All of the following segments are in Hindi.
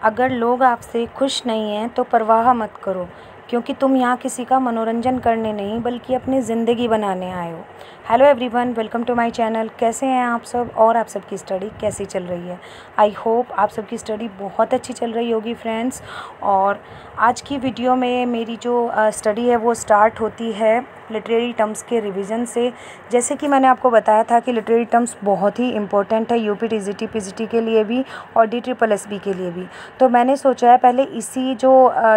अगर लोग आपसे खुश नहीं हैं तो परवाह मत करो, क्योंकि तुम यहाँ किसी का मनोरंजन करने नहीं बल्कि अपनी ज़िंदगी बनाने आए हो। Hello everyone, welcome to my channel. कैसे हैं आप सब और आप सबकी स्टडी कैसी चल रही है? आई होप आप सबकी स्टडी बहुत अच्छी चल रही होगी फ्रेंड्स। और आज की वीडियो में मेरी जो स्टडी है वो स्टार्ट होती है लिटरेरी टर्म्स के रिवीजन से। जैसे कि मैंने आपको बताया था कि लिटरेरी टर्म्स बहुत ही इंपॉर्टेंट है यूपी टीजीटी पीजीटी के लिए भी और DSSS के लिए भी। तो मैंने सोचा है पहले इसी जो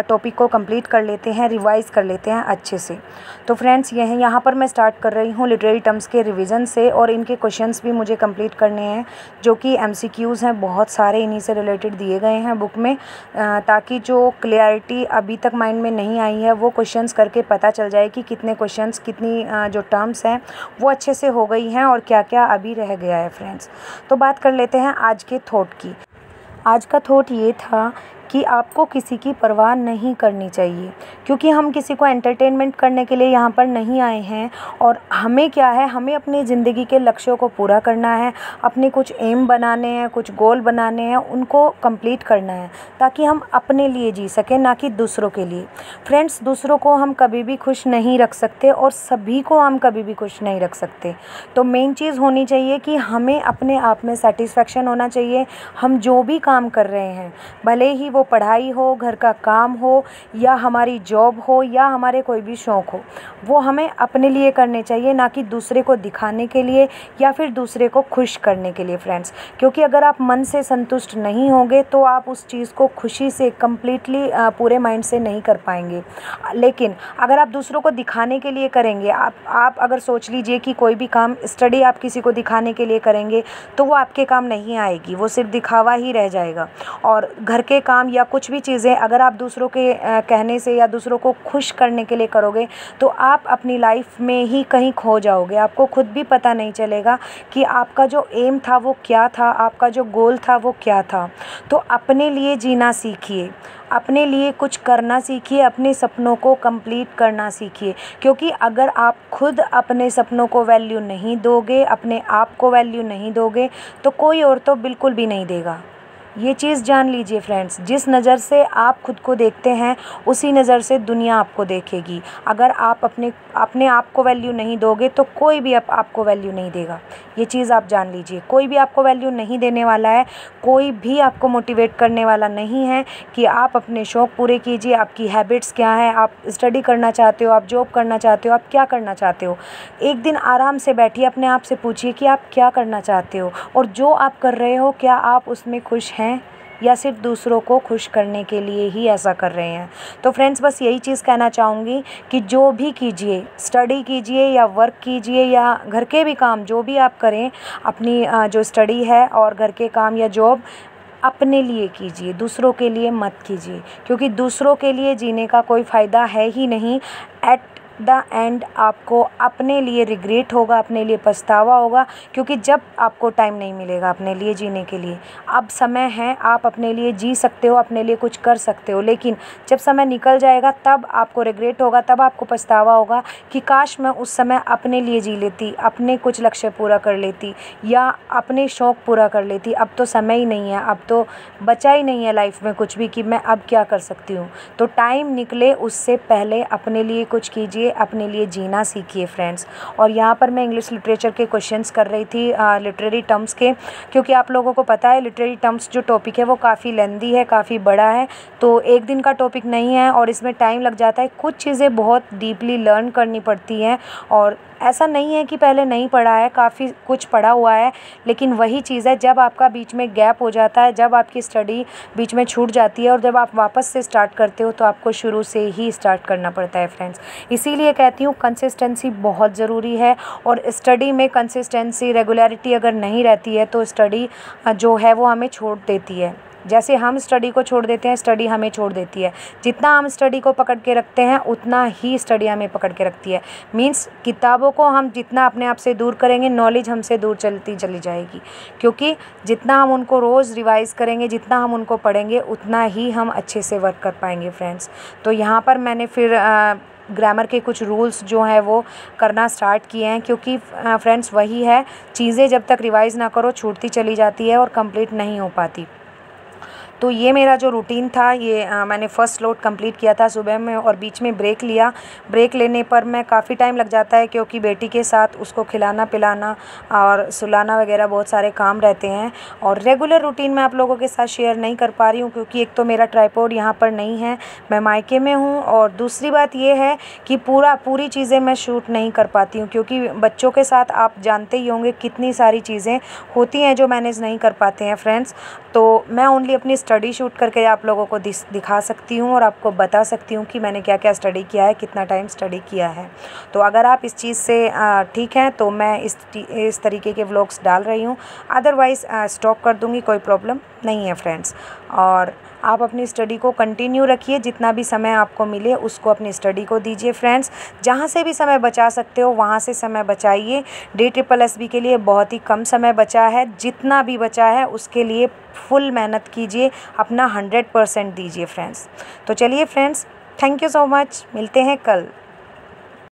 टॉपिक को कंप्लीट कर लेते हैं, रिवाइज़ कर लेते हैं अच्छे से। तो फ्रेंड्स यहाँ पर मैं स्टार्ट कर रही हूँ लिटरेरी टर्म्स के रिवीजन से, और इनके क्वेश्चंस भी मुझे कंप्लीट करने हैं जो कि MCQs हैं। बहुत सारे इन्हीं से रिलेटेड दिए गए हैं बुक में, ताकि जो क्लियरिटी अभी तक माइंड में नहीं आई है वो क्वेश्चंस करके पता चल जाए कि कितने क्वेश्चंस, कितनी जो टर्म्स हैं वो अच्छे से हो गई हैं और क्या क्या अभी रह गया है फ्रेंड्स। तो बात कर लेते हैं आज के थॉट की। आज का थॉट ये था कि आपको किसी की परवाह नहीं करनी चाहिए, क्योंकि हम किसी को एंटरटेनमेंट करने के लिए यहाँ पर नहीं आए हैं। और हमें क्या है, हमें अपनी ज़िंदगी के लक्ष्यों को पूरा करना है, अपने कुछ एम बनाने हैं, कुछ गोल बनाने हैं, उनको कंप्लीट करना है ताकि हम अपने लिए जी सकें, ना कि दूसरों के लिए। फ्रेंड्स, दूसरों को हम कभी भी खुश नहीं रख सकते और सभी को हम कभी भी खुश नहीं रख सकते। तो मेन चीज़ होनी चाहिए कि हमें अपने आप में सेटिस्फेक्शन होना चाहिए। हम जो भी काम कर रहे हैं, भले ही वो पढ़ाई हो, घर का काम हो, या हमारी जॉब हो, या हमारे कोई भी शौक़ हो, वो हमें अपने लिए करने चाहिए, ना कि दूसरे को दिखाने के लिए या फिर दूसरे को खुश करने के लिए फ्रेंड्स। क्योंकि अगर आप मन से संतुष्ट नहीं होंगे तो आप उस चीज़ को खुशी से कम्प्लीटली पूरे माइंड से नहीं कर पाएंगे। लेकिन अगर आप दूसरों को दिखाने के लिए करेंगे, आप अगर सोच लीजिए कि कोई भी काम, स्टडी आप किसी को दिखाने के लिए करेंगे तो वो आपके काम नहीं आएगी, वो सिर्फ दिखावा ही रह जाएगा। और घर के काम या कुछ भी चीज़ें अगर आप दूसरों के कहने से या दूसरों को खुश करने के लिए करोगे तो आप अपनी लाइफ में ही कहीं खो जाओगे। आपको खुद भी पता नहीं चलेगा कि आपका जो एम था वो क्या था, आपका जो गोल था वो क्या था। तो अपने लिए जीना सीखिए, अपने लिए कुछ करना सीखिए, अपने सपनों को कंप्लीट करना सीखिए। क्योंकि अगर आप खुद अपने सपनों को वैल्यू नहीं दोगे, अपने आप को वैल्यू नहीं दोगे, तो कोई और तो बिल्कुल भी नहीं देगा। ये चीज़ जान लीजिए फ्रेंड्स, जिस नज़र से आप खुद को देखते हैं उसी नज़र से दुनिया आपको देखेगी। अगर आप अपने आप को वैल्यू नहीं दोगे तो कोई भी आपको वैल्यू नहीं देगा। ये चीज़ आप जान लीजिए, कोई भी आपको वैल्यू नहीं देने वाला है, कोई भी आपको मोटिवेट करने वाला नहीं है कि आप अपने शौक़ पूरे कीजिए। आपकी हैबिट्स क्या हैं, आप स्टडी करना चाहते हो, आप जॉब करना चाहते हो, आप क्या करना चाहते हो। एक दिन आराम से बैठिए, अपने आप से पूछिए कि आप क्या करना चाहते हो, और जो आप कर रहे हो क्या आप उसमें खुश हैं या सिर्फ दूसरों को खुश करने के लिए ही ऐसा कर रहे हैं। तो फ्रेंड्स, बस यही चीज़ कहना चाहूँगी कि जो भी कीजिए, स्टडी कीजिए या वर्क कीजिए या घर के भी काम, जो भी आप करें, अपनी जो स्टडी है और घर के काम या जॉब अपने लिए कीजिए, दूसरों के लिए मत कीजिए। क्योंकि दूसरों के लिए जीने का कोई फ़ायदा है ही नहीं। एट द एंड आपको अपने लिए रिग्रेट होगा, अपने लिए पछतावा होगा, क्योंकि जब आपको टाइम नहीं मिलेगा अपने लिए जीने के लिए। अब समय है, आप अपने लिए जी सकते हो, अपने लिए कुछ कर सकते हो, लेकिन जब समय निकल जाएगा तब आपको रिग्रेट होगा, तब आपको पछतावा होगा कि काश मैं उस समय अपने लिए जी लेती, अपने कुछ लक्ष्य पूरा कर लेती या अपने शौक़ पूरा कर लेती। अब तो समय ही नहीं है, अब तो बचा ही नहीं है लाइफ में कुछ भी कि मैं अब क्या कर सकती हूँ। तो टाइम निकले उससे पहले अपने लिए कुछ कीजिए, अपने लिए जीना सीखिए फ्रेंड्स। और यहाँ पर मैं इंग्लिश लिटरेचर के क्वेश्चंस कर रही थी लिटरेरी टर्म्स के, क्योंकि आप लोगों को पता है लिटरेरी टर्म्स जो टॉपिक है वो काफ़ी लेंदी है, काफ़ी बड़ा है। तो एक दिन का टॉपिक नहीं है और इसमें टाइम लग जाता है, कुछ चीज़ें बहुत डीपली लर्न करनी पड़ती हैं। और ऐसा नहीं है कि पहले नहीं पढ़ा है, काफ़ी कुछ पढ़ा हुआ है, लेकिन वही चीज़ है, जब आपका बीच में गैप हो जाता है, जब आपकी स्टडी बीच में छूट जाती है और जब आप वापस से स्टार्ट करते हो तो आपको शुरू से ही स्टार्ट करना पड़ता है फ्रेंड्स। इसीलिए कहती हूँ कंसिस्टेंसी बहुत ज़रूरी है। और स्टडी में कंसिस्टेंसी, रेगुलरिटी अगर नहीं रहती है तो स्टडी जो है वो हमें छोड़ देती है। जैसे हम स्टडी को छोड़ देते हैं, स्टडी हमें छोड़ देती है। जितना हम स्टडी को पकड़ के रखते हैं उतना ही स्टडी हमें पकड़ के रखती है। मीन्स किताबों को हम जितना अपने आप से दूर करेंगे, नॉलेज हमसे दूर चलती चली जाएगी। क्योंकि जितना हम उनको रोज़ रिवाइज़ करेंगे, जितना हम उनको पढ़ेंगे, उतना ही हम अच्छे से वर्क कर पाएंगे फ्रेंड्स। तो यहाँ पर मैंने फिर ग्रामर के कुछ रूल्स जो हैं वो करना स्टार्ट किए हैं, क्योंकि फ्रेंड्स वही है, चीज़ें जब तक रिवाइज़ ना करो छूटती चली जाती है और कंप्लीट नहीं हो पाती। तो ये मेरा जो रूटीन था, ये मैंने फ़र्स्ट लोड कंप्लीट किया था सुबह में और बीच में ब्रेक लिया। ब्रेक लेने पर मैं काफ़ी टाइम लग जाता है क्योंकि बेटी के साथ उसको खिलाना पिलाना और सुलाना वगैरह बहुत सारे काम रहते हैं और रेगुलर रूटीन मैं आप लोगों के साथ शेयर नहीं कर पा रही हूँ क्योंकि एक तो मेरा ट्राइपॉड यहाँ पर नहीं है, मैं मायके में हूँ, और दूसरी बात ये है कि पूरी चीज़ें मैं शूट नहीं कर पाती हूँ क्योंकि बच्चों के साथ आप जानते ही होंगे कितनी सारी चीज़ें होती हैं जो मैनेज नहीं कर पाते हैं फ्रेंड्स। तो मैं ओनली अपनी स्टडी शूट करके आप लोगों को दिखा सकती हूँ और आपको बता सकती हूँ कि मैंने क्या क्या स्टडी किया है, कितना टाइम स्टडी किया है। तो अगर आप इस चीज़ से ठीक हैं तो मैं इस तरीके के व्लॉग्स डाल रही हूँ, अदरवाइज़ स्टॉप कर दूँगी, कोई प्रॉब्लम नहीं है फ्रेंड्स। और आप अपनी स्टडी को कंटिन्यू रखिए, जितना भी समय आपको मिले उसको अपनी स्टडी को दीजिए फ्रेंड्स। जहाँ से भी समय बचा सकते हो वहाँ से समय बचाइए। DSSS के लिए बहुत ही कम समय बचा है, जितना भी बचा है उसके लिए फुल मेहनत कीजिए, अपना 100% दीजिए फ्रेंड्स। तो चलिए friends, thank you so much, मिलते हैं कल।